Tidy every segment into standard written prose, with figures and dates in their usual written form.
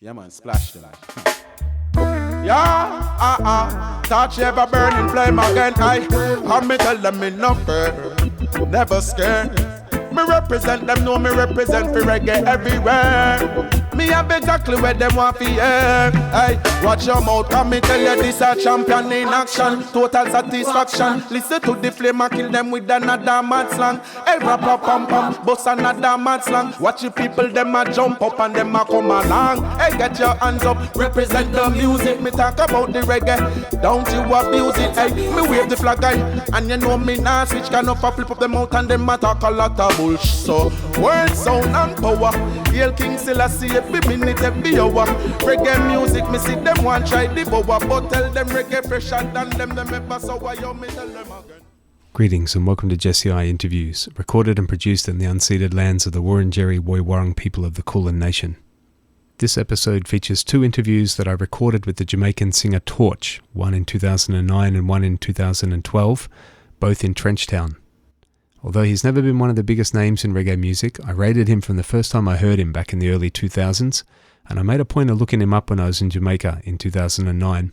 Yeah, man, splash them. Yeah, touch ever burning flame again. I me tell them me no fear, never scared. Me represent them, know me represent for reggae everywhere. Me have exactly where them want to hear. Hey, watch your mouth, come me tell you this a champion in action. Total satisfaction. Listen to the flame and kill them with another mad slang. Hey, rap rap pam pam, bust another mad slang. Watch the people, them a jump up and them a come along. Hey, get your hands up, represent the music. Me talk about the reggae, don't you abuse it. Hey, me wave the flag, and you know me nah switch. Can up flip up them out and them a talk a lot of bullshit. So, word, sound and power. Hail King Selassie every minute, every hour. Reggae music, me see them want try devour. But tell them reggae fresher than them ever sour. Yo, me tell them again. Greetings and welcome to Jesse I Interviews, recorded and produced in the unceded lands of the Wurundjeri Woiwurrung people of the Kulin Nation. This episode features two interviews that I recorded with the Jamaican singer Torch, one in 2009 and one in 2012, both in Trenchtown. Although he's never been one of the biggest names in reggae music, I rated him from the first time I heard him back in the early 2000s, and I made a point of looking him up when I was in Jamaica in 2009.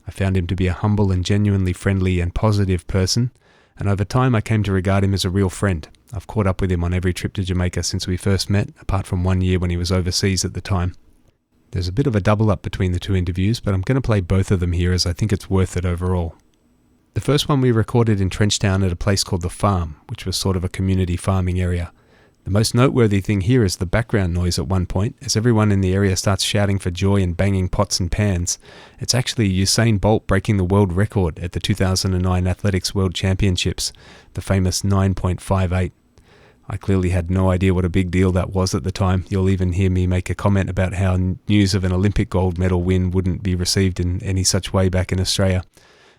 I found him to be a humble and genuinely friendly and positive person, and over time I came to regard him as a real friend. I've caught up with him on every trip to Jamaica since we first met, apart from 1 year when he was overseas at the time. There's a bit of a double up between the two interviews, but I'm going to play both of them here as I think it's worth it overall. The first one we recorded in Trenchtown at a place called The Farm, which was sort of a community farming area. The most noteworthy thing here is the background noise at one point, as everyone in the area starts shouting for joy and banging pots and pans. It's actually Usain Bolt breaking the world record at the 2009 Athletics World Championships, the famous 9.58. I clearly had no idea what a big deal that was at the time. You'll even hear me make a comment about how news of an Olympic gold medal win wouldn't be received in any such way back in Australia.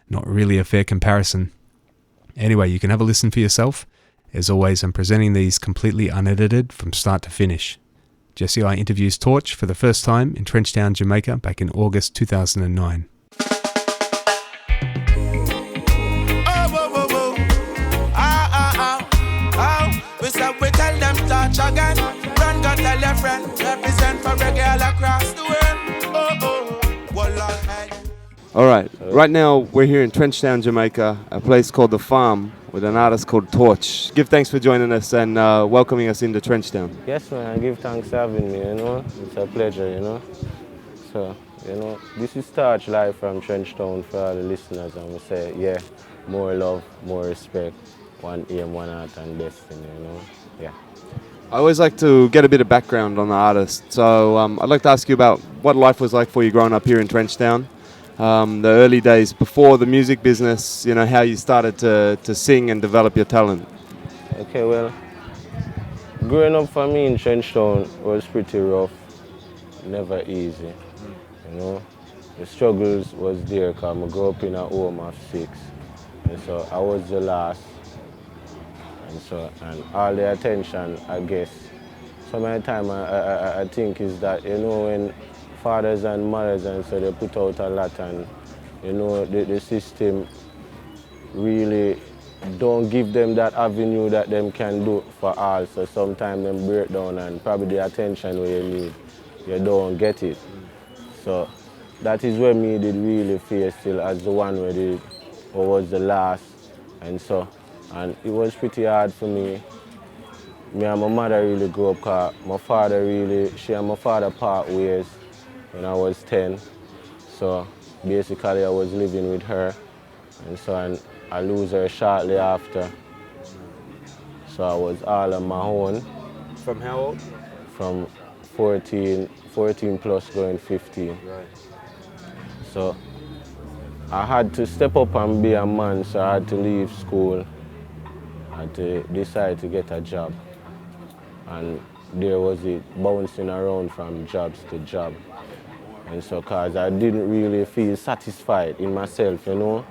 Not really a fair comparison. Anyway, you can have a listen for yourself. As always, I'm presenting these completely unedited from start to finish. Jesse I interviews Torch for the first time in Trenchtown, Jamaica back in August 2009. We tell them touch again. Run, go tell your friend. Represent for reggae all across the world. Alright, right now we're here in Trenchtown, Jamaica, a place called The Farm with an artist called Torch. Give thanks for joining us and welcoming us into Trenchtown. Yes, man, I give thanks for having me, It's a pleasure, So, this is Torch live from Trenchtown for all the listeners, and we say, yeah, more love, more respect, one aim, one heart and destiny, Yeah. I always like to get a bit of background on the artist, so I'd like to ask you about what life was like for you growing up here in Trenchtown. The early days before the music business, how you started to sing and develop your talent. Okay, well, growing up for me in Trenchtown was pretty rough, never easy, The struggles was there because I grew up in a home of 6, and so I was the last, and all the attention, I guess, some of the time I think is that, when fathers and mothers, and so they put out a lot, and the system really don't give them that avenue that them can do for all. So sometimes them break down, and probably the attention where you need, you don't get it. So that is where me did really face still as the one where was the last, and it was pretty hard for me. Me and my mother really grew up because my father she and my father part ways when I was 10. So basically I was living with her, and I lose her shortly after. So I was all on my own. From how old? From 14 plus going 15. Right. So I had to step up and be a man, so I had to leave school. I had to decide to get a job. And there was it bouncing around from jobs to job. And so, because I didn't really feel satisfied in myself, because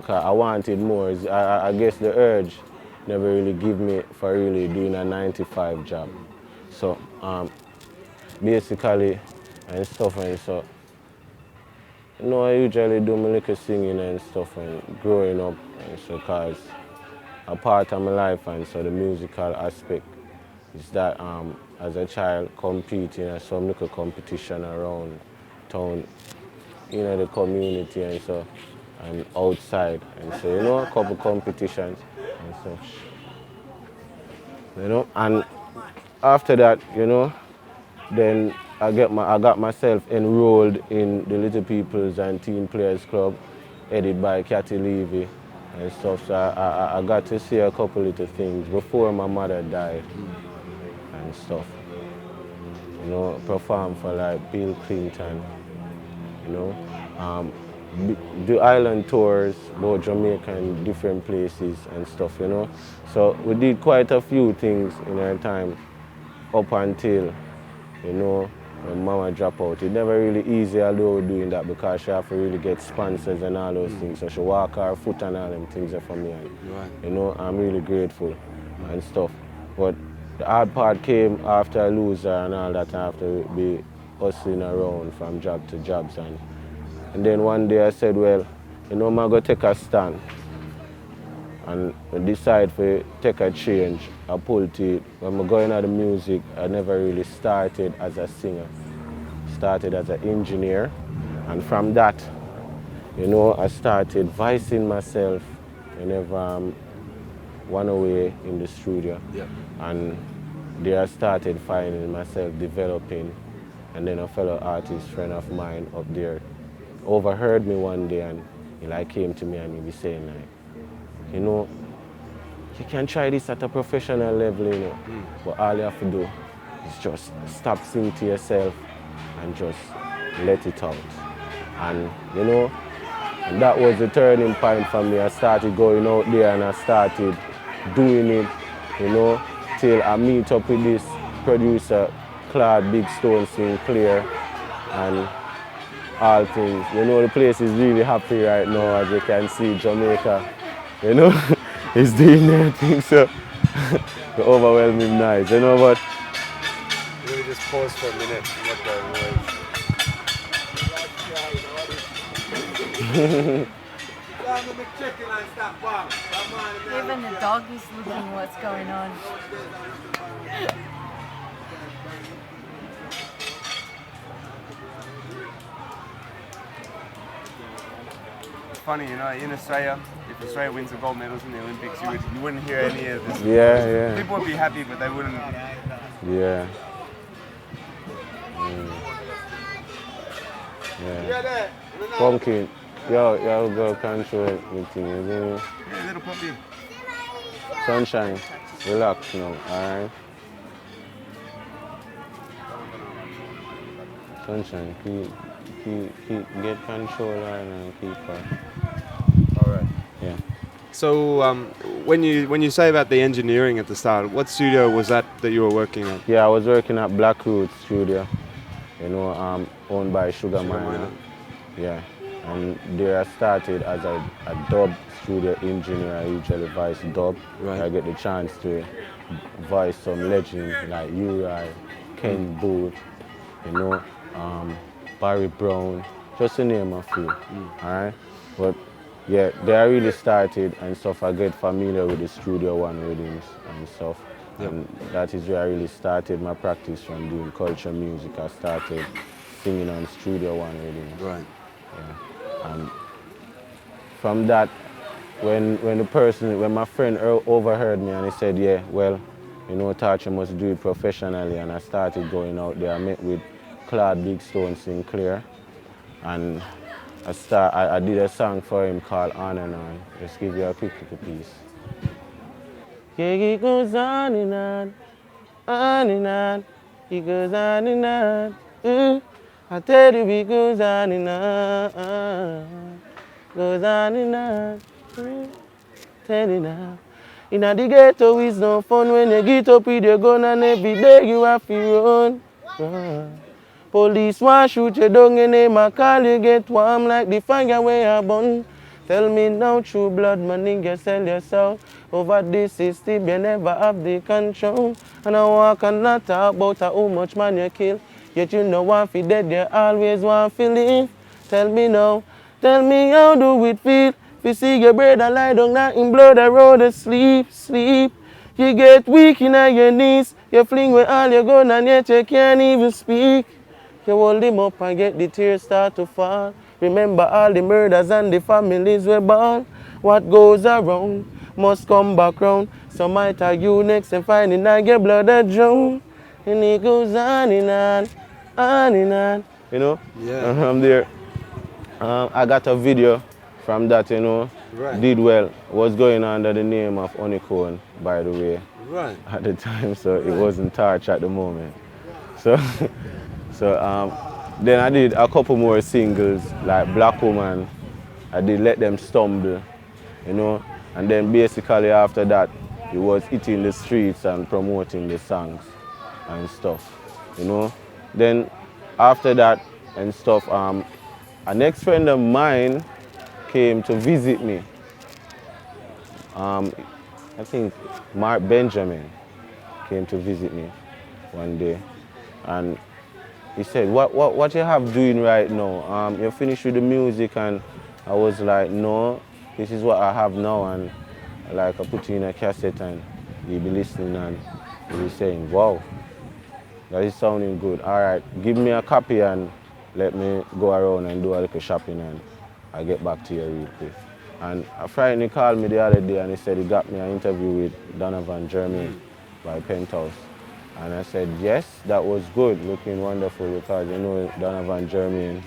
I wanted more. I guess the urge never really give me for really doing a 9-to-5 job. So, basically, and stuff, and so, I usually do my little singing and stuff, and growing up, and so, because a part of my life, and so the musical aspect is that as a child competing in some little competition around town, the community and so, and outside, and so, a couple competitions and such. And after that, then I got myself enrolled in the Little People's and Teen Players Club, headed by Cathy Levy and stuff. So I got to see a couple little things before my mother died and stuff. Perform for like Bill Clinton, do island tours, both Jamaica and different places and stuff, So we did quite a few things in our time up until, when Mama dropped out. It never really easy although we're doing that because she have to really get sponsors and all those things. So she walk her foot and all them things for me. And, I'm really grateful and stuff. But the hard part came after I lose her and all that. I have to be hustling around from job to jobs. And then one day I said, well, I'm going to take a stand. And I decide to take a change. I pulled it. When I go into the music, I never really started as a singer. Started as an engineer. And from that, I started voicing myself whenever I'm one away in the studio. Yeah. And there I started finding myself developing. And then a fellow artist friend of mine up there overheard me one day and he came to me and he was saying you can try this at a professional level, but all you have to do is just stop singing to yourself and just let it out. And, and that was the turning point for me. I started going out there and I started doing it, till I meet up with this producer, Claude Big Stone Sinclair, and all things. The place is really happy right now, as you can see, Jamaica. He's doing their thing, so the overwhelming nice, but Let me just pause for a minute and let that Even the dog is looking what's going on. Funny, in Australia, if Australia wins the gold medals in the Olympics, you wouldn't hear any of this. Yeah. People would be happy, but they wouldn't. Yeah. Yeah. Pumpkin, y'all go control everything, Yeah, little puppy. Sunshine, relax now, alright? Sunshine, keep get control and keep All right. yeah. So when you say about the engineering at the start, what studio was that you were working at? Yeah, I was working at Black Roots Studio, owned by Sugar Miner. Yeah, and there I started as a dub studio engineer. I usually voice dub. Right. I get the chance to voice some legends like Uri, Ken Booth, Barry Brown, just to name a few. Alright? But yeah, there I really started and stuff. I get familiar with the Studio One rhythms and stuff. Yep. And that is where I really started my practice from doing culture music. I started singing on Studio One rhythms. Right. Yeah. And from that, when my friend overheard me and he said, yeah, well, Touch, you must do it professionally, and I started going out there. I met with Claude Big Stone Sinclair, and I did a song for him called On and On. Just give you a quick piece. Yeah, it goes on and on, on and on. It goes on and on. I tell you, it goes on and on. Goes on and on. Tell you now. In the ghetto is no fun when you get up with your gun and every day you have to run. Police want shoot you down and they might call you get warm like the fire where you burn. Tell me now, true blood, my nigga, sell your soul. Over this system, you never have the control. And I walk and not talk about how much man you kill. Yet you know one fi dead, you always want to live. Tell me now, tell me how do it feel? If you see your brother lie down now in blood, I rather sleep. You get weak in your knees. You fling with all your gun and yet you can't even speak. You hold him up and get the tears start to fall. Remember all the murders and the families were born. What goes around must come back round. So might argue next and finding I get blood that drown. And it goes on and on, on and on. You know? Yeah. I'm there. I got a video from that, you know. Right. Did well. Was going under the name of Honeycomb, by the way. Right. At the time, so it wasn't Torch at the moment. So, then I did a couple more singles like Black Woman. I did Let Them Stumble, you know, and then basically after that, it was hitting the streets and promoting the songs and stuff, you know. Then after that and stuff, an ex-friend of mine came to visit me. I think Mark Benjamin came to visit me one day, and he said, what you have doing right now? You finished with the music? And I was like, no, this is what I have now, and like I put you in a cassette and you'll be listening and you'll be saying, wow, that is sounding good. All right, give me a copy and let me go around and do a little shopping and I'll get back to you real quick. And a friend he called me the other day and he said he got me an interview with Donovan Jermaine by Penthouse. And I said, yes, that was good, looking wonderful, because you know Donovan Jermaine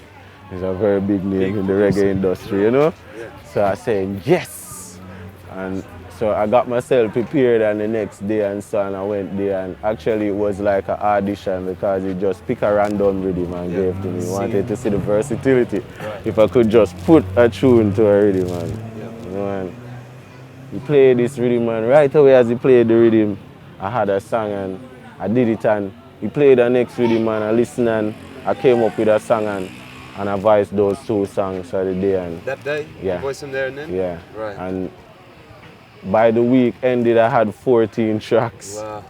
is a very big name in the reggae industry, you know? Yeah. So I said, yes! And so I got myself prepared, and the next day and so on I went there, and actually it was like an audition because he just picked a random rhythm and gave to me. He wanted to see the versatility. Right. If I could just put a tune to a rhythm, and, you know, and he played this rhythm, and right away as he played the rhythm, I had a song and I did it, and he played the next rhythm and I listened and I came up with a song and I voiced those two songs for the day. And that day? Yeah. You voiced them there and then? Yeah. Right. And by the week ended, I had 14 tracks. Wow.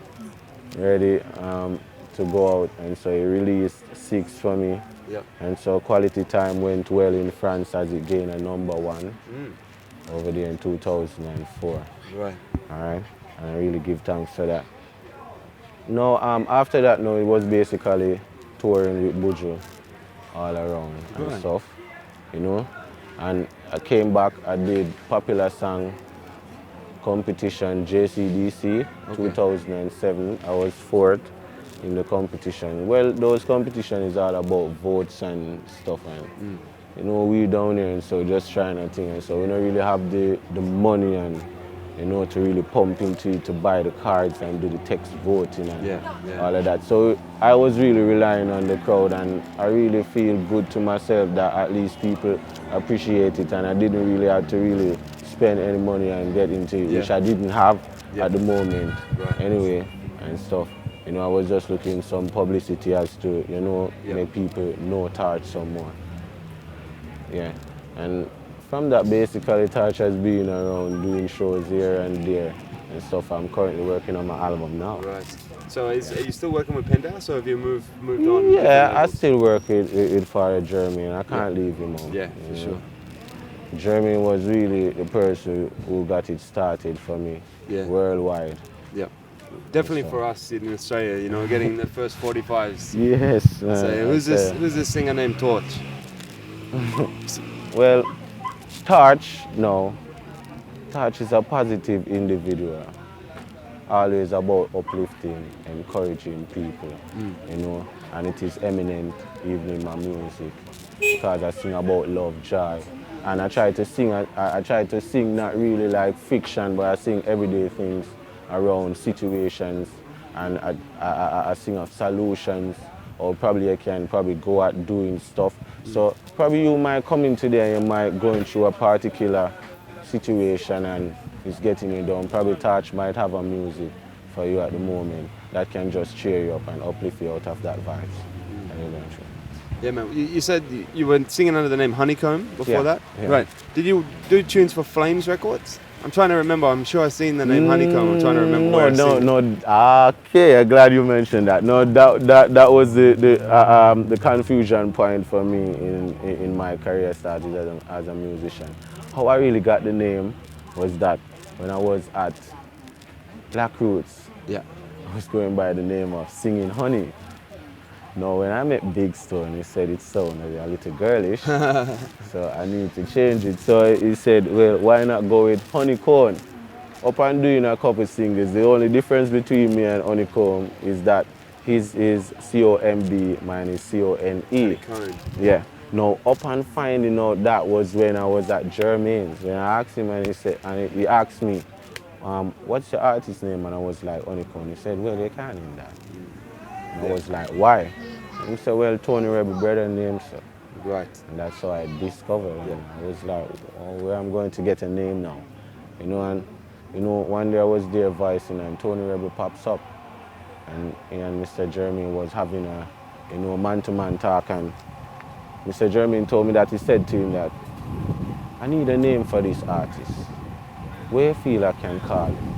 Ready to go out, and so he released 6 for me. Yep. And so Quality Time went well in France as it gained a #1 over there in 2004. Right. All right, and I really give thanks for that. No, after that, no, it was basically touring with Buju all around and stuff, you know. And I came back, I did popular song competition JCDC 2007. I was 4th in the competition. Well, those competitions is all about votes and stuff, and you know, we down here, and so just trying a thing, and so we don't really have the money and, you know, to really pump into it, to buy the cards and do the text voting and all of that. So I was really relying on the crowd, and I really feel good to myself that at least people appreciate it, and I didn't really have to really spend any money and get into it, which I didn't have at the moment anyway and stuff. You know, I was just looking some publicity as to, you know, make people know Torch some more. Yeah, and from that, basically, Torch has been around doing shows here and there and stuff. I'm currently working on my album now. Right. So are you still working with Penthouse, or have you moved on? Yeah, I still work with Father Jermaine. I can't leave him out. Yeah, for sure. Jermaine was really the person who got it started for me worldwide. Yeah. Definitely for us in Australia, you know, getting the first 45s. Yes. So who's this singer named Torch? Well, Torch, no. Torch is a positive individual. Always about uplifting, encouraging people, you know, and it is eminent even in my music, because I sing about love, joy, and I try to sing not really like fiction, but I sing everyday things around situations, and I sing of solutions, or probably I can go out doing stuff. So probably you might come in today and you might going through a particular situation and it's getting you down. Probably Torch might have a music for you at the moment that can just cheer you up and uplift you out of that vibes. Yeah, man. You said you were singing under the name Honeycomb before that? Yeah. Right. Did you do tunes for Flames Records? I'm trying to remember. I'm sure I've seen the name Honeycomb. I'm trying to remember where No. Okay, I'm glad you mentioned that. No, that was the confusion point for me in my career started as a musician. How I really got the name was that when I was at Black Roots. Yeah. I was going by the name of Singing Honey. Now, when I met Big Stone, he said it sounded a little girlish, so I need to change it. So he said, well, why not go with Honeycomb? Upon doing a couple singles, the only difference between me and Honeycomb is that his is C-O-M-B, mine is C-O-N-E. Honeycomb. Yeah. Now, upon finding out that was when I was at Jermaine's. When I asked him and he asked me, what's your artist name? And I was like, Honeycomb. He said, well, they can't name that. And I was like, why? And he said, well, Tony Rebel brother name, sir. Right. And that's how I discovered it. I was like, oh, where I'm going to get a name now. And one day I was there voicing and Tony Rebel pops up. And Mr. Jermaine was having a, man-to-man talk, and Mr. Jermaine told me that he said to him that, I need a name for this artist. Where you feel I can call him?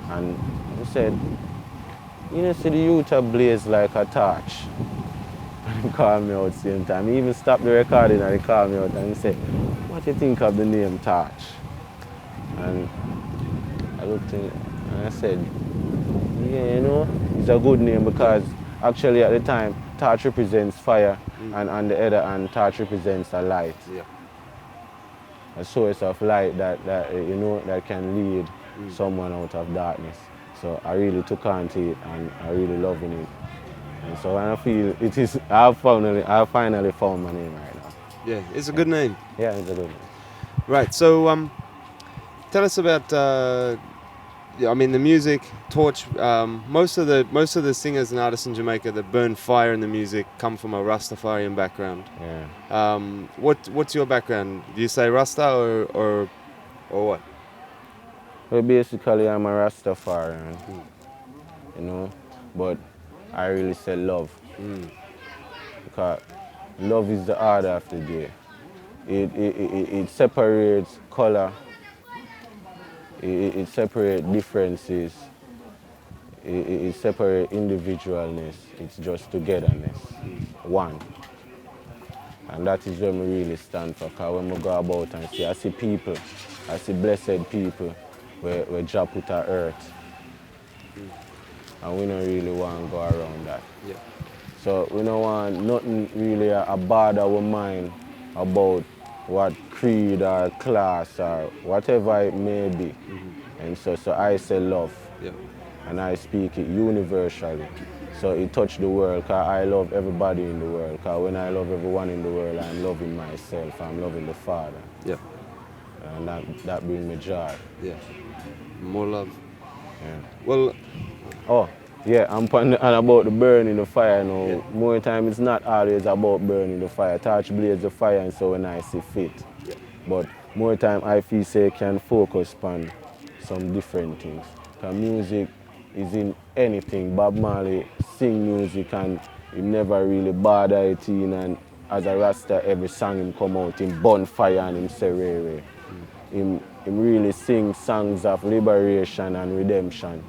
And he said, see the youth are blaze like a torch. And he called me out at the same time. He even stopped the recording and he called me out and he said, what do you think of the name Torch? And I looked at it and I said, yeah, it's a good name because actually at the time, torch represents fire and on the other hand, torch represents a light. Yeah. A source of light that can lead someone out of darkness. So I really took on to it and I really loving it. And so I feel it is, I finally found my name right now. Yeah, it's a good name. Yeah, it's a good name. Right, so tell us about the music, Torch. Most of the singers and artists in Jamaica that burn fire in the music come from a Rastafarian background. Yeah. What's your background? Do you say Rasta or what? Well, basically I'm a Rastafarian, but I really say love. Because love is the order of the day. It separates color. It separates differences. It separates individualness. It's just togetherness. One. And that is when we really stand for. Because when we go about and see, I see people, I see blessed people where Jah put our earth. And we don't really want to go around that. Yeah. So we don't want nothing really a bother our mind about what creed or class or whatever it may be. And so I say love. Yeah. And I speak it universally. So it touched the world, because I love everybody in the world. Because when I love everyone in the world, I'm loving myself, I'm loving the Father. Yeah. And that brings me joy. Yeah. More love. Yeah. Well. Oh, yeah, and about the burning the fire, Yeah. More time it's not always about burning the fire. Torch blaze the fire and so when I see fit. Yeah. But more time I feel say can focus on some different things. Because music is in anything. Bob Marley sing music and he never really bother it in, and as a Rasta every song him come out in bonfire and him say ray. Him really sing songs of liberation and redemption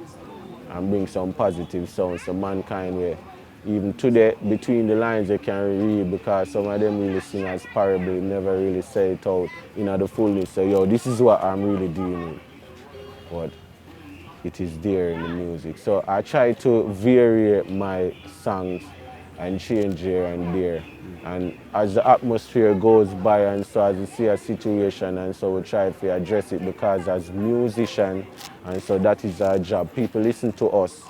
and bring some positive sounds to mankind where even today between the lines they can read, because some of them really sing as parable, never really say it out in the fullness. So yo, this is what I'm really dealing with. But it is there in the music. So I try to vary my songs and change here and there. And as the atmosphere goes by and so as you see a situation and so we try to address it, because as musicians, and so that is our job. People listen to us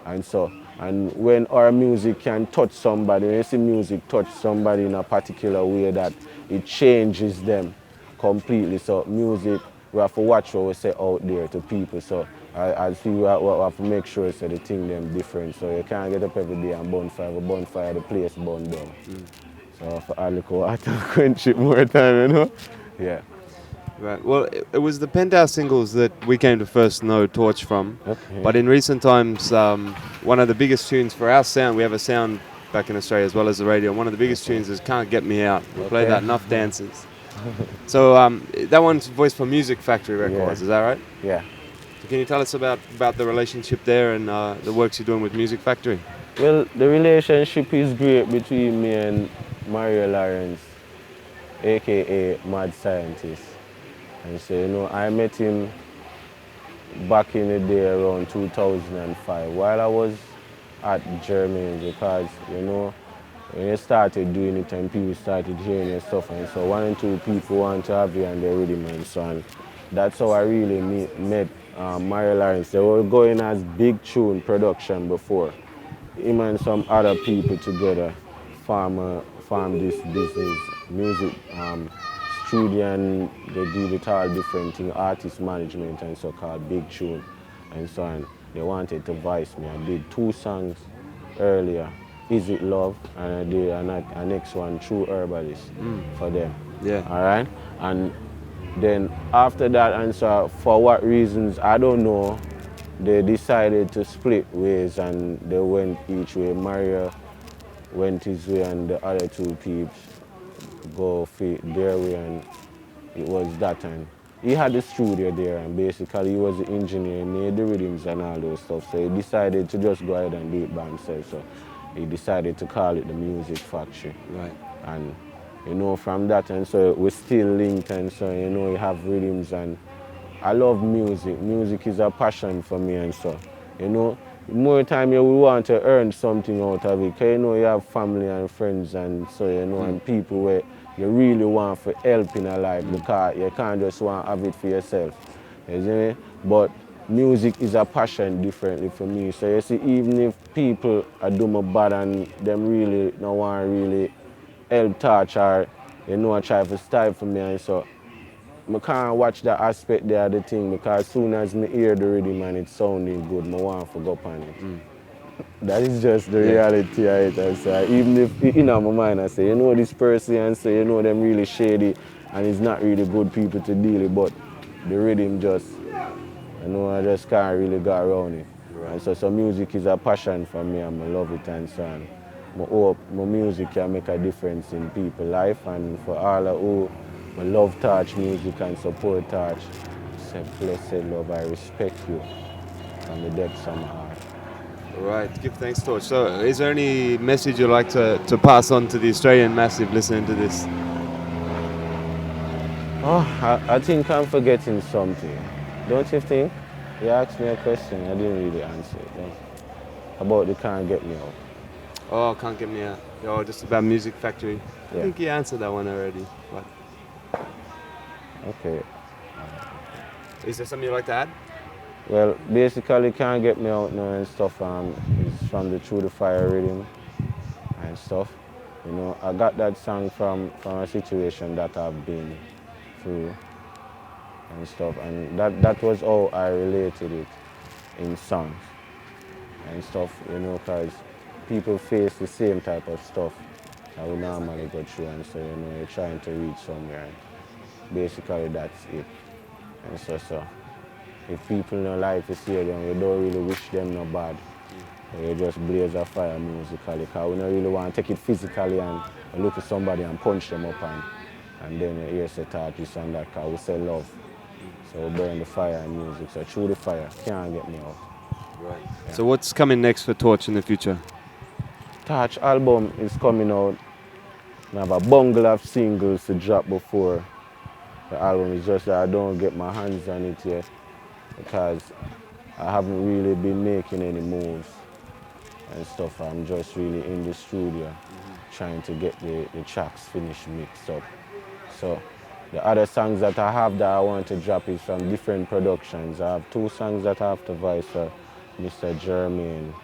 and when our music can touch somebody, when you see music touch somebody in a particular way that it changes them completely. So music, we have to watch what we say out there to people. So I see we have to make sure so the thing them different. So you can't get up every day and bonfire, the place burn down. So for I look water quench it more time, Yeah. Right. Well, it was the Penthouse singles that we came to first know Torch from. Okay. But in recent times, one of the biggest tunes for our sound, we have a sound back in Australia as well as the radio. One of the biggest tunes is Can't Get Me Out. We play that enough dances. So that one's voiced for Music Factory Records, is that right? Yeah. So can you tell us about the relationship there and the works you're doing with Music Factory? Well, the relationship is great between me and Mario Lawrence, a.k.a. Mad Scientist. And so, I met him back in the day around 2005 while I was at Germany, because when you started doing it and people started hearing your stuff, and so one and two people want to have you and they're rhythm and so on. That's how I really met Mario Lawrence. They were going as Big Tune Production before. Him and some other people together form this business, music studio, and they do it all different thing, artist management and so called Big Tune and so on. They wanted to voice me. I did 2 songs earlier, Is It Love, and I did a next one, True Herbalist, for them. Yeah. All right? And then after that, and so for what reasons, I don't know, they decided to split ways and they went each way. Mario went his way and the other 2 peeps go their way, and it was that time. He had the studio there and basically he was the engineer, he made the rhythms and all those stuff. So he decided to just go ahead and do it by himself. So he decided to call it the Music Factory. Right. And from that, and so we're still linked, and so we have rhythms, and I love music. Music is a passion for me, and so more time you will want to earn something out of it, because you have family and friends, and so and people where you really want for help in a life, because you can't just want to have it for yourself. You see me? But music is a passion differently for me. So you see, even if people are doing bad and them really don't want to really help touch or try to stifle me, and so I can't watch that aspect there of the thing, because as soon as I hear the rhythm and it's sounding good, I want to go up on it. That is just the reality of it. And so even if in my mind I say, this person, and say, them really shady and it's not really good people to deal with, but the rhythm just, I just can't really go around it. Right. And so music is a passion for me, and I love it, and so on. I hope my music can make a difference in people's life, and for all who love Touch music and support Touch, say blessed love, I respect you from the depths of my heart. All right, give thanks, Torch. So is there any message you'd like to pass on to the Australian massive listening to this? Oh, I think I'm forgetting something. Don't you think? You asked me a question, I didn't really answer it. No? About the Can't Get Me Out. Oh, Can't Get Me Out. Oh, just about Music Factory. Yeah. I think you answered that one already. But okay. is there something you'd like to add? Well, basically Can't Get Me Out now and stuff is from the Through the Fire rhythm and stuff. I got that song from a situation that I've been through and stuff, and that was how I related it in songs and stuff, because people face the same type of stuff that we normally go through, and so you're trying to reach somewhere, and basically that's it. And so if people don't like to see them, we don't really wish them no bad. You just blaze a fire musically, because we don't really want to take it physically and look at somebody and punch them up, and then you hear say this and that, because we say love. So we burn the fire and music. So Through the Fire, Can't Get Me Out. Right. Yeah. So what's coming next for Torch in the future? Torch album is coming out. I have a bungle of singles to drop before the album. Is just that I don't get my hands on it yet, because I haven't really been making any moves and stuff. I'm just really in the studio trying to get the tracks finished, mixed up. So the other songs that I have that I want to drop is from different productions. I have 2 songs that I have to voice for Mr. Jamaican.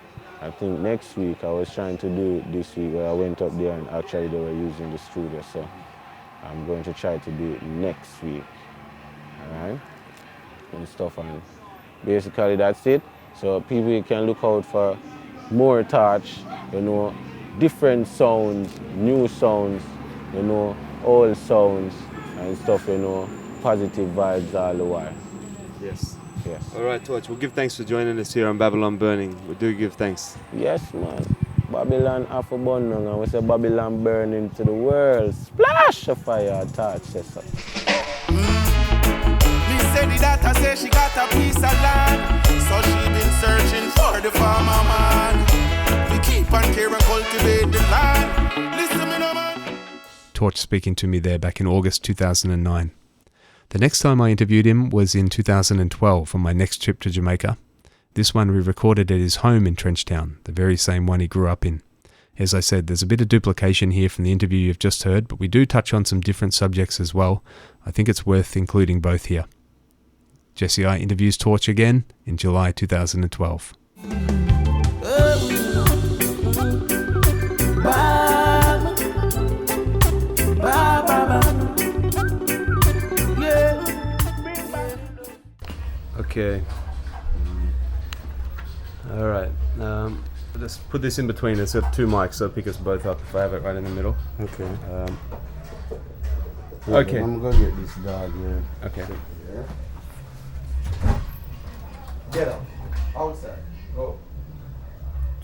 I think next week. I was trying to do it this week, where I went up there and actually they were using the studio. So I'm going to try to do it next week. All right? And stuff, and basically that's it. So people can look out for more Touch, different sounds, new sounds, old sounds and stuff, positive vibes all the while. Yes. Yes. All right, Torch. We'll give thanks for joining us here on Babylon Burning. We do give thanks. Yes, man. Babylon half a bun now, and we say Babylon burning to the world. Splash of fire, Touch, says so. Me say the data say she got a piece of land, so she been searching for the farmer man. We keep on care and cultivate the land. Listen me no man. Torch speaking to me there back in August 2009. The next time I interviewed him was in 2012 on my next trip to Jamaica. This one we recorded at his home in Trenchtown, the very same one he grew up in. As I said, there's a bit of duplication here from the interview you've just heard, but we do touch on some different subjects as well. I think it's worth including both here. Jesse I interviews Torch again in July 2012. Okay. All right. Let's put this in between. It's got two mics, so pick us both up if I have it right in the middle. Okay. Okay. I'm gonna get this dog here. Okay. Get up. Outside. Go.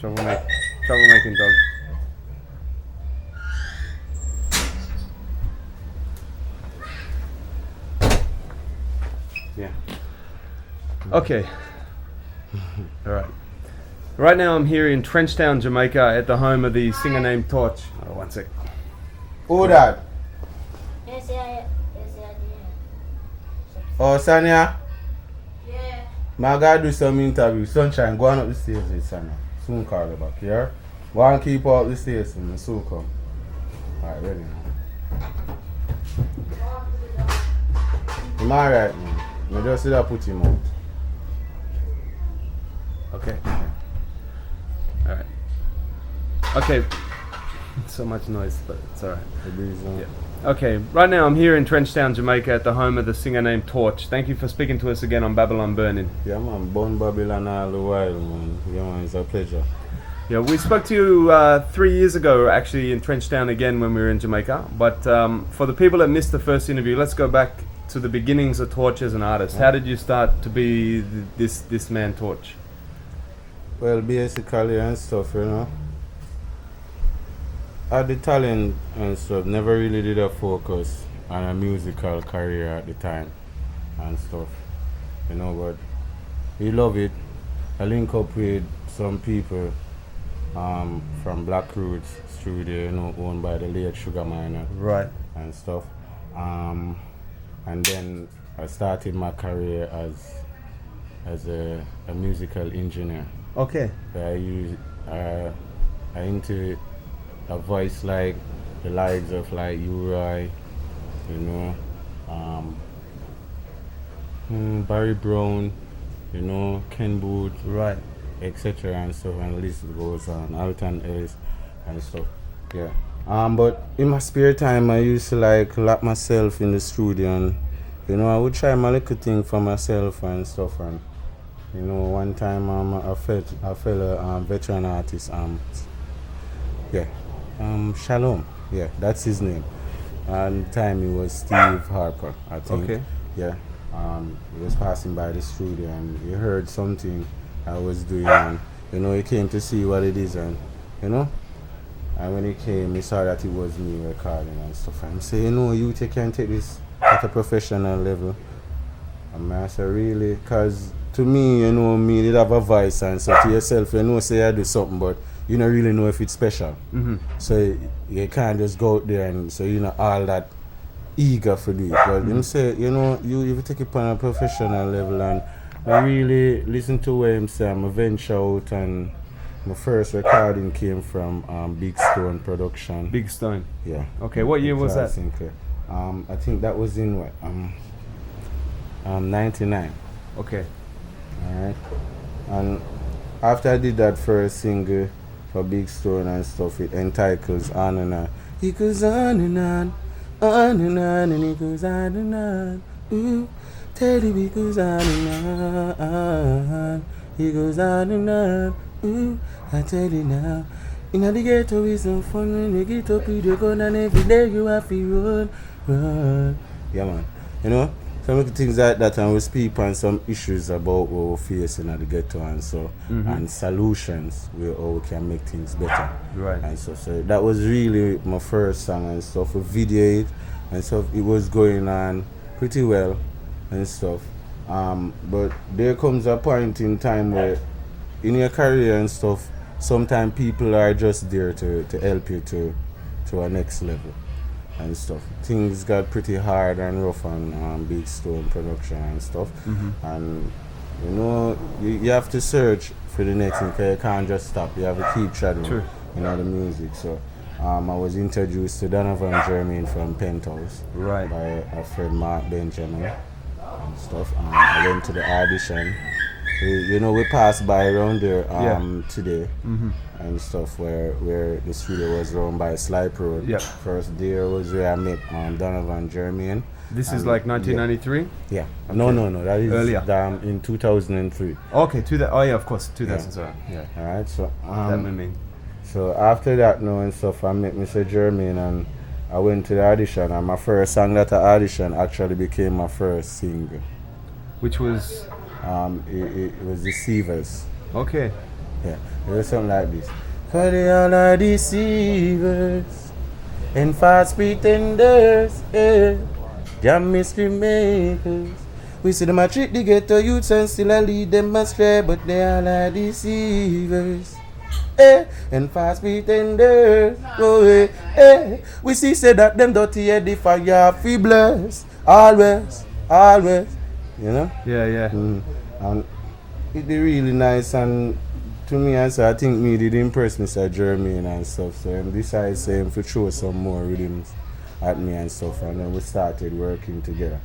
Troublemaking dog. Yeah. Okay. All right. Right now I'm here in Trenchtown, Jamaica, at the home of the singer named Torch. Oh, one sec. Who that? Oh, Sanya? Yeah. I gotta do some interview. Sunshine, go on up the stairs with Sanya. Soon call you back, yeah? Go and keep up the stairs and soon come. Alright, ready now. I'm alright, man. I just see that put him out. Okay. All right. Okay. So much noise, but it's all right. The breeze on. Yeah. Okay. Right now I'm here in Trenchtown, Jamaica, at the home of the singer named Torch. Thank you for speaking to us again on Babylon Burning. Yeah, man. Born Babylon all the while, man. Yeah, man. It's a pleasure. Yeah, we spoke to you 3 years ago, actually, in Trenchtown again when we were in Jamaica. But for the people that missed the first interview, let's go back to the beginnings of Torch as an artist. How did you start to be this man, Torch? Well, basically and stuff, you know. I had the talent and stuff. Never really did a focus on a musical career at the time and stuff. You know, but we love it. I link up with some people from Black Roots Studio, you know, owned by the late Sugar Miner. Right. And stuff. And then I started my career as a musical engineer. Okay. I into a voice like the likes of like Uri, you know, Barry Brown, you know, Ken Booth, Right. etc. and stuff, and the list goes on. Alton Ellis and stuff. Yeah. But in my spare time, I used to like lock myself in the studio, and you know, I would try my little thing for myself and stuff. And you know, one time a fellow veteran artist, Shalom, yeah, that's his name. And the time it was Steve Harper, I think. Okay. Yeah. He was passing by the studio and he heard something I was doing, and you know, he came to see what it is, and you know, and when he came, he saw that it was me recording and stuff. And he said, you know, you can take this at a professional level. And I said, really? Because to me, you know, me did have a voice, and so to yourself, you know, say I do something, but you don't really know if it's special. Mm-hmm. So you can't just go out there and so you know all that eager for do it. But him say, you know, you take it on a professional level, and I really listen to what him say. I'm a venture out, and my first recording came from Big Stone Production. Big Stone. Yeah. Okay, what year was that? Sinclair. I think that was in what? 99. Okay. Alright. And after I did that first single for Big Stone and stuff, it entitles On and On. It goes on and on and on, and it goes on and on. Ooh, Teddy, it goes on and on. It goes on and on. Ooh, I tell you now. In the ghetto is some fun when you get up with your gun, and every day you have to run. Yeah, man. You know? Some of the things like that, and we speak on some issues about what we're facing at the ghetto and so, and solutions where how we can make things better. Right. And so that was really my first song and stuff. We videoed and stuff. It was going on pretty well and stuff. But there comes a point in time where in your career and stuff, sometimes people are just there to help you to a next level. and stuff. Things got pretty hard and rough on Big Stone production and stuff. And you know, you have to search for the next thing, 'cause you can't just stop. You have to keep shadowing, True. you know, the music. So I was introduced to Donovan Jermaine from Penthouse Right. by a friend Mark Benjamin and stuff. I went to the audition. We passed by around there today and stuff where the studio was run by Slipe Road. Yeah. First there was where I met Donovan Jermaine. This is like 1993? Yeah. Okay. No. That is Earlier. In 2003. Okay, oh yeah, of course, 2007. Yeah. All right. So That would mean. so after that now and stuff, I met Mr. Jermaine and I went to the audition, and my first song that I auditioned actually became my first single. Which was It was Deceivers. okay. Yeah, it was something like this. For they all are deceivers and false pretenders, yeah. Jam mystery makers. We see them a trick the ghetto youths and still a lead them astray, but they all are deceivers, and false pretenders. Oh, we see say that them dirty head the fire fi bless always, you know. Yeah. And it be really nice, and to me, I think me did impress Mr. Jermaine and stuff. So I decided saying to throw some more rhythms at me and stuff, and then we started working together.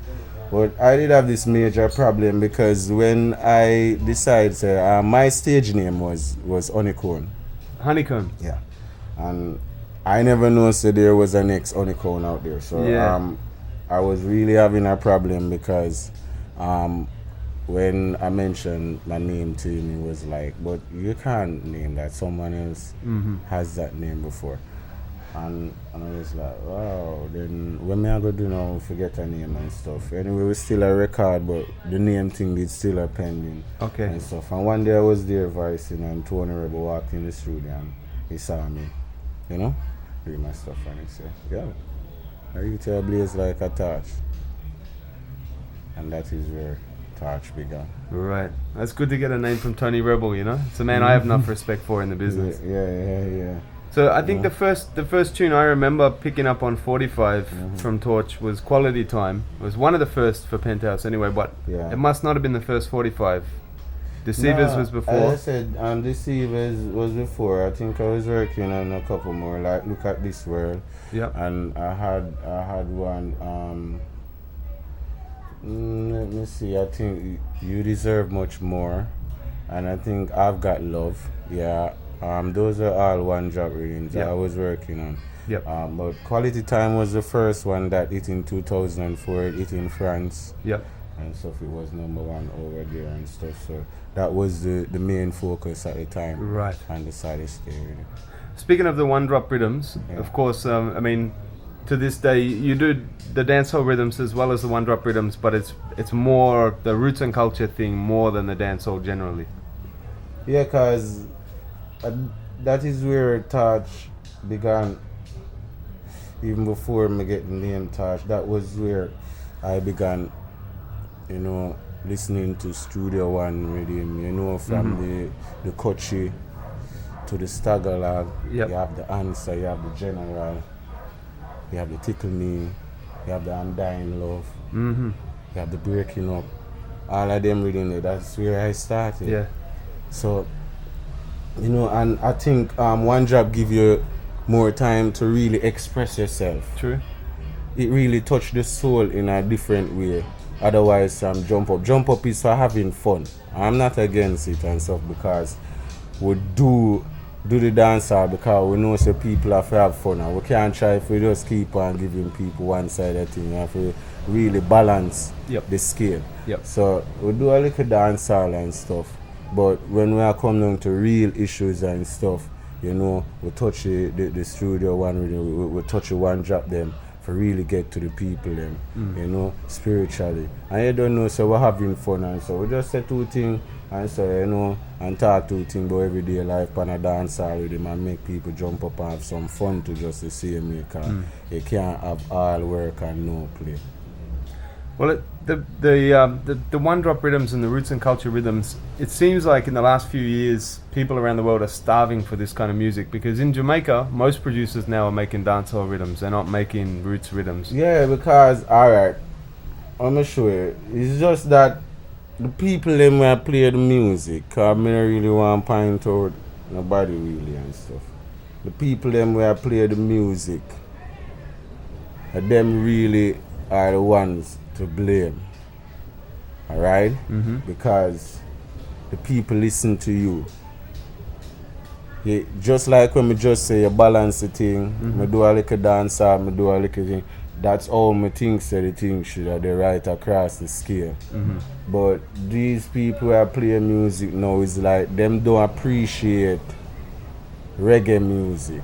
But I did have this major problem because when I decided, my stage name was Honeycomb. Honeycomb. Yeah, and I never knew there was an ex Honeycomb out there. So Yeah. I was really having a problem because when I mentioned my name to him, he was like, but you can't name that. Someone else has that name before. And I was like, wow, then when me I go do now, forget a name and stuff. Anyway, we still a record, but the name thing is still a pending Okay. and stuff. And one day I was there voicing, and Tony Rebel walked in the studio and he saw me, you know, doing my stuff, and he said, yeah, you tell blaze like a torch. And that is where Torch began. Right. That's good to get a name from Tony Rebel, you know? It's a man I have enough respect for in the business. Yeah. So I think the first tune I remember picking up on 45 from Torch was Quality Time. It was one of the first for Penthouse anyway, but Yeah. it must not have been the first 45. Deceivers was before. As I said, Deceivers was before. I think I was working on a couple more, like Look at This World. Yep. And I had one, let me see, I think You Deserve Much More, and I think I've Got Love. Yeah. Those are all one drop readings that I was working on. Yep. But Quality Time was the first one that hit in 2004, it hit in France. Yep. And stuff, it was number one over there and stuff. So that was the main focus at the time. Right. And decided to stay with it. Speaking of the one drop rhythms, of course, I mean, to this day you do the dancehall rhythms as well as the one drop rhythms, but it's more the roots and culture thing more than the dancehall generally. Yeah, because that is where Touch began. Even before me get the name Touch, that was where I began, you know, listening to Studio One rhythm, you know, from the Kochi to the Staggerlag. Yep. You have the Answer, you have the General, you have the Tickle Me, you have the Undying Love, you have the Breaking Up. All of them rhythm, that's where I started. Yeah. So, you know, and I think one drop give you more time to really express yourself. True. It really touch the soul in a different way. Otherwise, Jump Up is for having fun. I'm not against it and stuff, because we do the dancer because we know people have to have fun, and we can't try if we just keep on giving people one side of thing. You have to really balance the scale. Yep. So we do a little dancehall and stuff, but when we are coming down to real issues and stuff, you know, we touch the Studio One, we touch the one drop them for really get to the people them, you know, spiritually. And you don't know, so we're having fun, and so we just say two things and so, you know, and talk two things about everyday life on a dancehall with them and make people jump up and have some fun to just to see me, because you can't have all work and no play. Well, the one drop rhythms and the roots and culture rhythms, it seems like in the last few years, people around the world are starving for this kind of music, because in Jamaica, most producers now are making dancehall rhythms. They're not making roots rhythms. Yeah, because, alright, I'm show you. It's just that the people them where play the music, cause me don't really want to point out nobody really and stuff. The people them where play the music, them really are the ones to blame. Alright? Mm-hmm. Because the people listen to you. Just like when me just say you balance the thing, me do a little dance or me do a little thing. That's all me think say the thing should have the right across the scale. But these people who play music now is like them don't appreciate reggae music.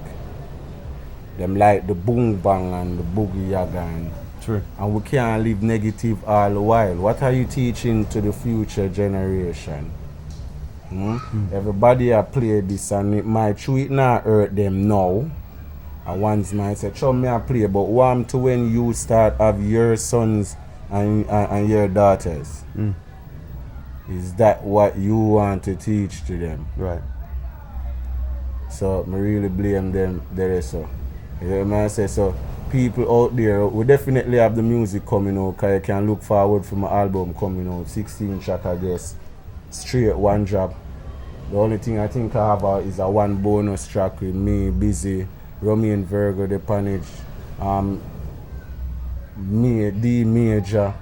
Them like the boom bang and the boogie yaga and True. And we can't live negative all the while. What are you teaching to the future generation? Everybody a play this and it might treat not hurt them now. And ones might say, "Show me a play," but warm to when you start have your sons and your daughters. Is that what you want to teach to them? Right. So I really blame them there. So you know what I say? So people out there, we definitely have the music coming out, because you can look forward for my album coming out, 16 track I guess, straight one drop. The only thing I think I have is a one bonus track with me, Busy, Romy and Virgo, the Panage, me, D Major,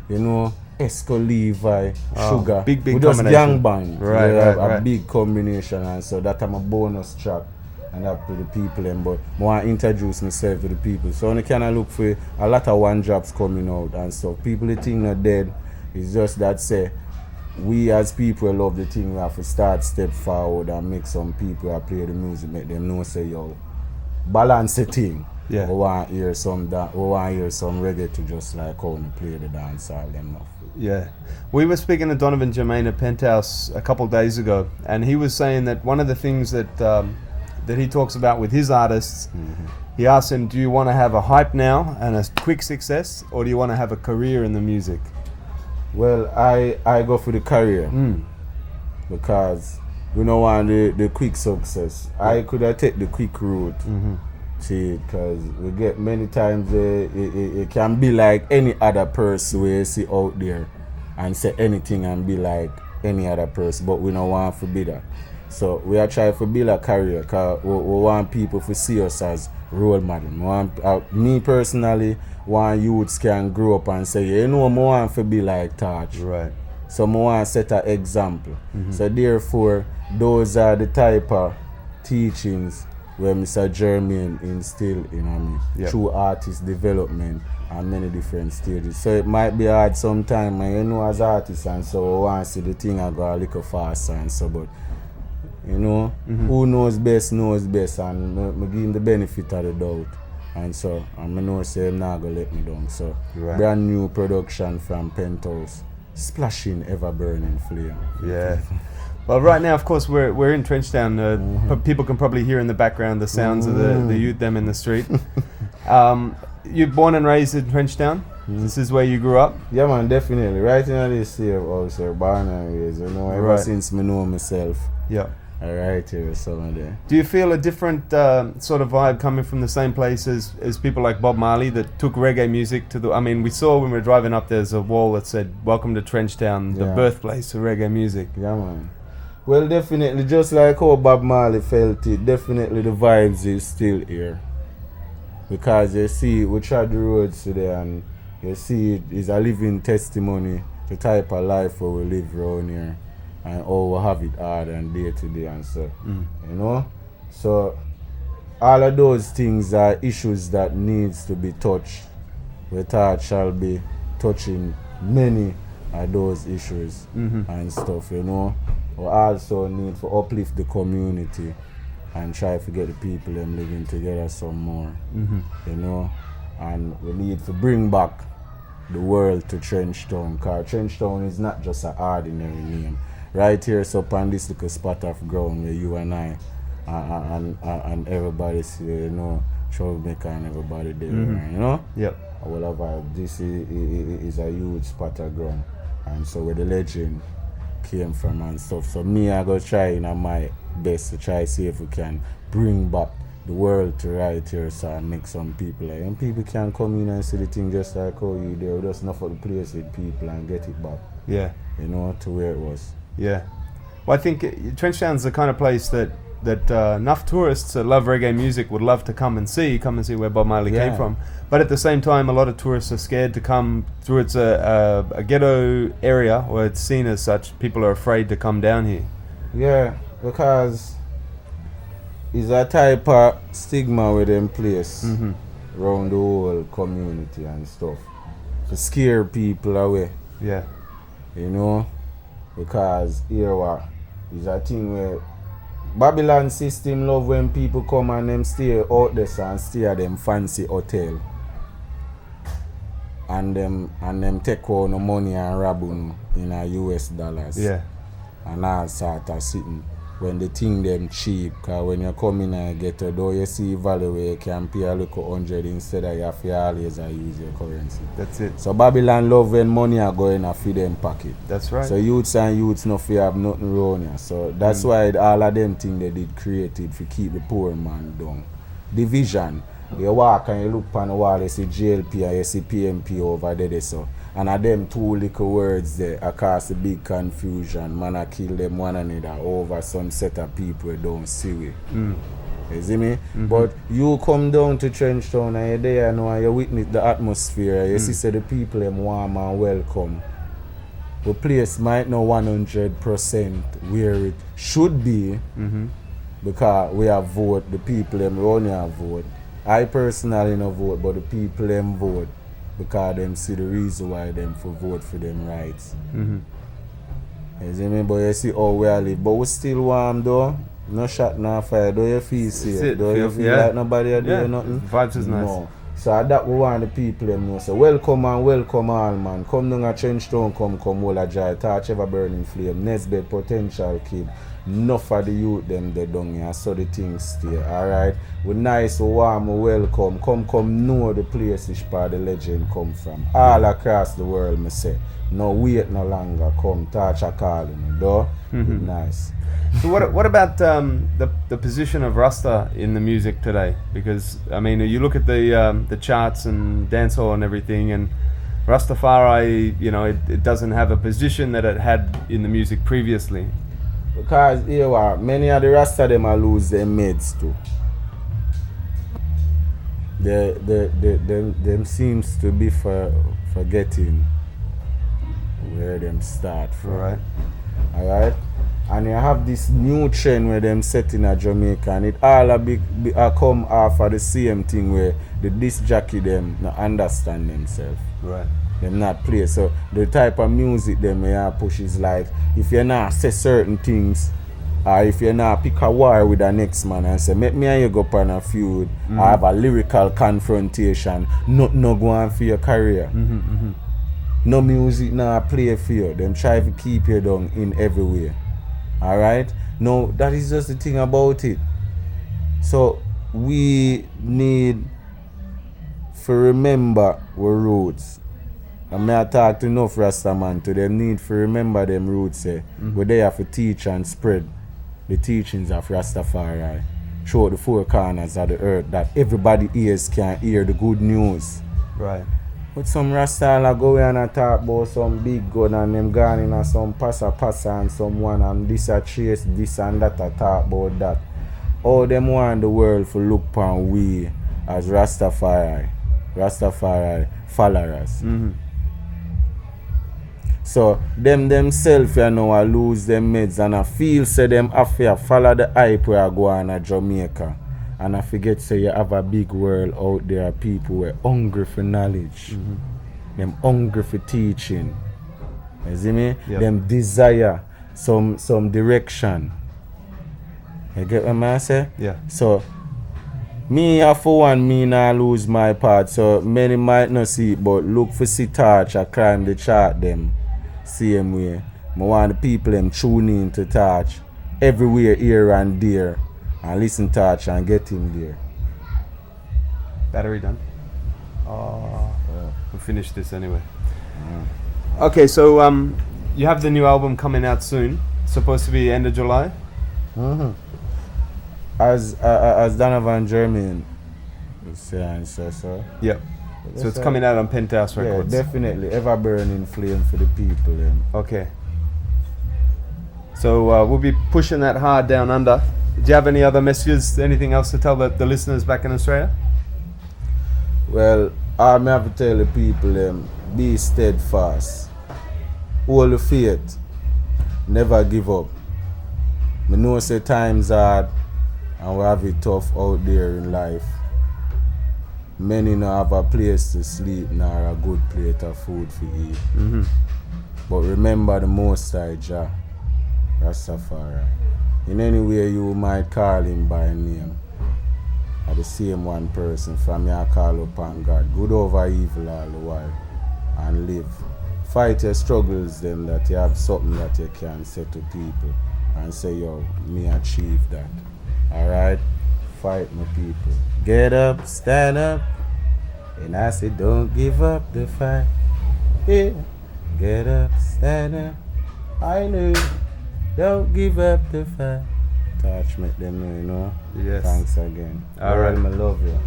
you know, Esco Levi, Sugar. Big we just combination. gang band. Right, A big combination, and so that I'm a bonus track. And that to the people, but I want to introduce myself to the people. So I can look for a lot of one drops coming out and stuff. People the thing not dead. It's just that say we as people love the thing, we have to start step forward and make some people that play the music, make them know say yo, balance the thing. Yeah. We want to hear some reggae to just like how we play the dance all them enough. Yeah. We were speaking to Donovan Jermaine at Penthouse a couple of days ago, and he was saying that one of the things that that he talks about with his artists, he asked him, do you want to have a hype now and a quick success, or do you want to have a career in the music? Well, I go for the career because we don't want the quick success. I could have take the quick route, see, because we get many times it can be like any other person we see out there and say anything and be like any other person, but we don't want to be that. So we are trying to build a career, because we want people to see us as role model. Me personally, want youths can grow up and say, you know, I want to be like Taj. Right. So I want to set an example. So therefore, those are the type of teachings where Mr. Jermaine instilled in me through artist development and many different stages. So it might be hard sometimes, you know, as artists, and so I want to see the thing I go a little faster and so, but you know, who knows best, and I give him the benefit of the doubt. And so, I know say I'm not going to let me down. So, brand new production from Penthouse, splashing, ever burning flame. Yeah. Well, right now, of course, we're in Trenchtown. People can probably hear in the background the sounds of the youth, them in the street. You're born and raised in Trenchtown? This is where you grew up? Yeah, man, definitely. Right in this here, also, born and raised, you know, ever since I know myself. Yeah. Right here, somewhere there. Do you feel a different sort of vibe coming from the same place as people like Bob Marley that took reggae music to the... I mean, we saw when we were driving up, there's a wall that said, "Welcome to Trenchtown, the birthplace of reggae music." Yeah, man. Well, definitely, just like how Bob Marley felt it, definitely the vibes is still here. Because you see, we trod the roads today and you see it is a living testimony, the type of life where we live around here. And how we have it hard and day to day and so, you know? So, all of those things are issues that needs to be touched. We thought shall be touching many of those issues and stuff, you know? We also need to uplift the community and try to get the people them living together some more, you know? And we need to bring back the world to Trenchtown, because Trenchtown is not just an ordinary name. Right here, so on this little spot of ground where you and I and everybody see, you know, Troublemaker and everybody there, you know? Yep. whatever. This is a huge spot of ground, and so where the legend came from and stuff. So me, I go try my best to try see if we can bring back the world to right here, so and make some people like, and people can come in and see the thing just like how you there, just enough of the place with people and get it back. Yeah. You know, to where it was. Yeah. Well, I think Trenchtown's the kind of place that enough tourists that love reggae music would love to come and see where Bob Marley came from. But at the same time, a lot of tourists are scared to come through. It's a ghetto area, or it's seen as such. People are afraid to come down here. Yeah, because it's a type of stigma with them place around the whole community and stuff. To scare people away. Yeah. You know? Because here is a thing where Babylon system love when people come and them stay out there and stay at them fancy hotel. And them take all the money and rob them in a US dollars. Yeah. And all sort of sitting. When they think them cheap, because when you come in and get a door, you see value where you can pay a little 100 instead of you have to always use your currency. That's it. So Babylon love when money are going to feed them pocket. That's right. So youths no fear have nothing wrong here. So that's why all of them things they did created to keep the poor man down. Division. You walk and you look on the wall, you see JLP and you see PMP over there. So. And of them two little words there cause a big confusion. Man, I kill them one another over some set of people who don't see it. You see me? But you come down to Trenchtown and you're there and you witness the atmosphere. You see say the people them warm and welcome. The place might not 100% where it should be because we have vote, the people them run have vote. I personally no vote, but the people them vote. Because them see the reason why them for vote for them rights. You see me? But you see how we are live. But we still warm though. No shot, no fire. Do you feel safe? Do you feel like nobody are doing nothing? Vibes is nice. No. So that we want the people them know. So welcome and welcome all man. Come down a Trenchtown, come all a joy. Touch ever burning flame. Nesbet potential kid. Enough of the youth them they down here, so the things stay. Alright? We nice, we warm, we welcome. Come know the place which part the legend come from. All across the world, me say. No wait no longer, come touch a calling, though. Nice. So what about the position of Rasta in the music today? Because I mean, you look at the charts and dancehall and everything, and Rastafari, you know, it doesn't have a position that it had in the music previously. Because here many of the Rasta them are lose their meds too. Them seems to be forgetting where them start from. Right. Alright? And you have this new trend where them set in a Jamaica, and it all a come off of the same thing where the disc jockey them not understand themselves. Right. Them not play. So the type of music them push is like, if you not say certain things, or if you not pick a war with the next man and say, make me and you go on a feud, or have a lyrical confrontation, no go on for your career. No music not play for you. Them try to keep you down in every way. Alright? No, that is just the thing about it. So we need to remember our roots. And I talk to enough Rasta man to them need to remember them roots where they have to teach and spread the teachings of Rastafari throughout the four corners of the earth, that everybody ears can hear the good news. Right. But some Rasta go in and talk about some big gun and them gone in and some passa and someone and this a chase this and that a talk about that. All them want the world to look upon we as Rastafari followers. So them themselves you know lose them meds and I feel say them after follow the hype where I go on a Jamaica. And I forget say you have a big world out there, people who are hungry for knowledge. Them hungry for teaching. You see me? Yep. Them desire some direction. You get what I say? Yeah. So me for one, me not lose my part. So many might not see it, but look for see Touch I climb the chart them same way. I want the people them tune in to Touch everywhere here and there. And listen Touch and get him there. Battery done. Oh. finish this anyway. Okay, so you have the new album coming out soon. Supposed to be end of July. Mm-hmm. As Donovan Jermaine says, so. Yep. So it's coming out on Penthouse Records. Yeah, definitely. Ever burning flame for the people. Okay. So we'll be pushing that hard down under. Do you have any other messages, anything else to tell the listeners back in Australia? Well, I have to tell the people, be steadfast. Hold the faith. Never give up. I know say times hard and we have it tough out there in life. Many don't have a place to sleep nor a good plate of food to eat. Mm-hmm. But remember the Most High Jah, Rastafari. In any way you might call him by name, are the same one person. From you call upon God, good over evil all the while, and live. Fight your struggles them, that you have something that you can say to people and say, yo, me achieve that. Alright? Fight my people. Get up, stand up, and I say don't give up the fight. Yeah. Get up, stand up, I know, don't give up the fight. Touch make them know, you know. Yes. Thanks again. Alright. I love you.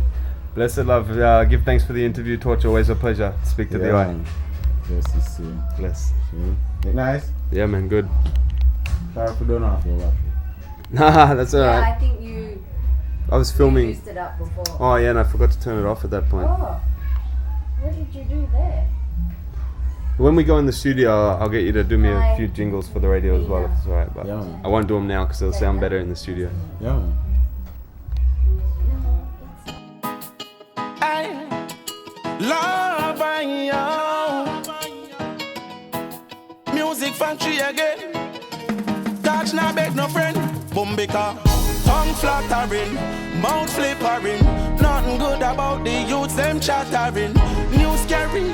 Blessed love. Give thanks for the interview, Torch. Always a pleasure to speak to the eye. Just to see. Bless. Look nice? Yeah, man, good. Sorry for doing off your watch. Nah, that's alright. Yeah, I think you I was filming. used it up before. Oh yeah, and I forgot to turn it off at that point. Oh, what did you do there? When we go in the studio, I'll get you to do me a Hi. few jingles for the radio as well, if it's alright. But Yeah, man. I won't do them now because they'll sound better in the studio. Yeah, man. Love I Music factory again. Touch now beg no friend. Bumbika. Tongue flattering. Mouth flippering. Nothing good about the youths, them chattering. News carrying.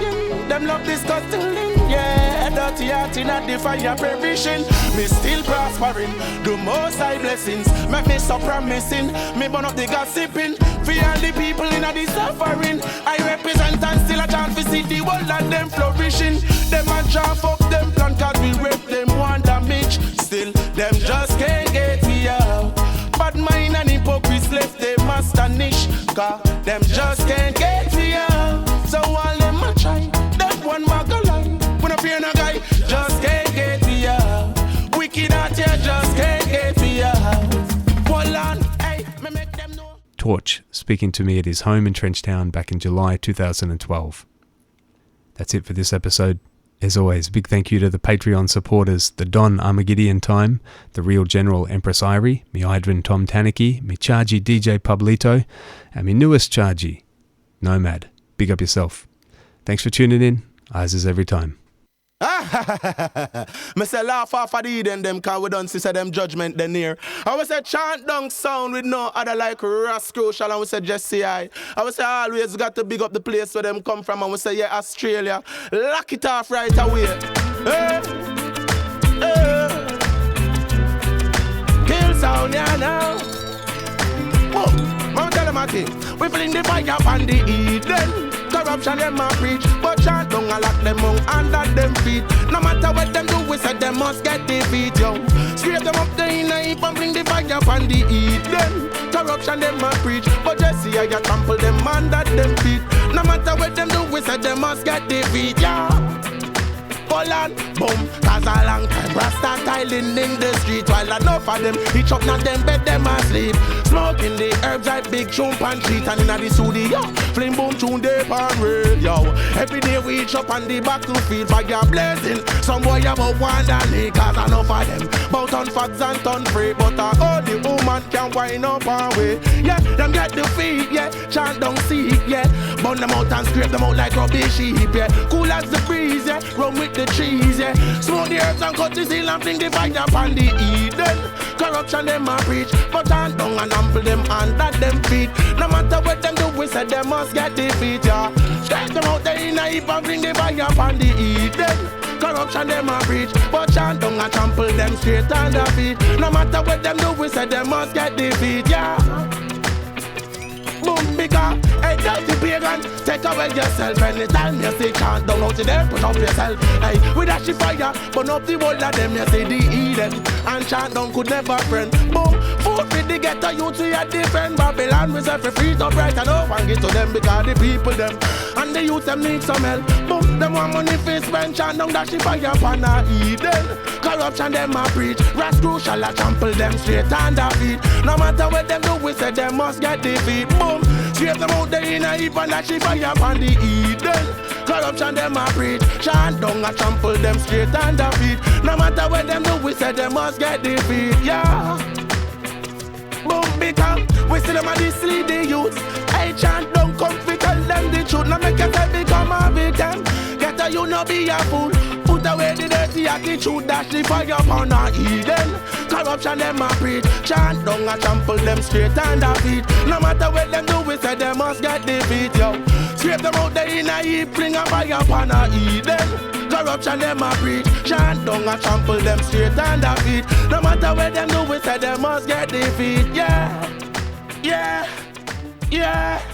Them love disgusting. Yeah, dirty heart in a fire perishing. Me still prospering. The most high blessings. Make me so promising. Me burn up the gossiping. For all the people in the suffering. I represent and still a chance to see the world and them flourishing. Them a draft up them plan cause we rape them one damage. Still, them just can't get me out. Bad mind and hypocrites left them astonish. Cause them just can't get me out. So all them a try, that one mag a lie. When I fear no guy, just can't get me out. Wicked out here, just can't get me out. Hold on, hey, me make them know. Torch speaking to me at his home in Trenchtown back in July 2012. That's it for this episode. As always, big thank you to the Patreon supporters, the Don Armageddon Time, the Real General Empress Irie, me Idrin Tom Taniki, me Chargy DJ Pablito, and me newest Chargy, Nomad. Big up yourself. Thanks for tuning in. Eyes is every time. Me say laugh off of the Eden them cause we done see say them judgment they near. I would say chant down sound with no other like Rascocial and we say Jesse I would say always got to big up the place where them come from and we say yeah Australia. Lock it off right away. Kill sound yeah now. Boom. I'm tell them a thing. We fling the fire on the Eden. Corruption them a preach, but chant down a lock them out under them feet. No matter what them do, we say them must get defeat, yo. Scrape them up the inner heap and bring the fire upon the Eden. Corruption them a preach, but Jesse I got trample them under them feet. No matter what them do, we say them must get defeat, yo. Hold on, boom, cause a long time Rasta tiling in the street. While enough of them, each up not them bed them asleep. Smoking the herbs like big chump and treat. And in the studio, flame boom tune they pan rail, yo. Every day we each up on the battlefield. Fire blazing, some boy about one and cause enough of them bout on fags and ton free. But all the woman can wind up and way. Yeah, them get the feet, yeah, chant down seek, yeah. Burn them out and scrape them out like rubbish heap, yeah. Cool as the breeze, yeah, run with the trees, yeah. Smoke the herbs and cut the seal and fling the fire upon the Eden. Corruption them a preach, but hand down and ample them under them feet. No matter what them do, we say them must get defeat, yeah. Strike them out there in a heap and fling the fire upon the Eden. Corruption them a preach, but chant down and trample them straight under feet. No matter what them do, we say them must get defeat, yeah. Boom, because hey, dirty pagan, take away yourself. Anytime you see chant down out there, put up yourself. Hey, with that shit fire, burn up the whole of them. You see the Eden, and chant down could never friend. Boom, food with the ghetto youth, we are different. Babylon, we say for free to bright and up and get to them because the people them and the youth them need some help. Boom, them want money for spend, chant down that shit fire upon a Eden. Corruption them a preach, rascal shall a trample them straight on the feet. No matter what them do, we say them must get defeat. Boom, straight them out there in a heap and that shit fire upon the Eden. Corruption them a preach, chant down a trample them straight on the feet. No matter what them do, we say them must get defeat. Yeah. Boom, because we see them a mislead the youth. Hey, chant down, come fi tell them the truth. Now make yourself become a victim. Get a you no be a fool. Put away the dirty attitude, dash the fire upon a Eden. Corruption them a preach, chant down a trample them straight on the feet. No matter what them do, we say them must get defeat, yo. Scrape them out there in a heap, bring a fire upon a Eden. Corruption them a preach, chant down a trample them straight on the feet. No matter what them do, we say them must get defeat, yeah, yeah, yeah.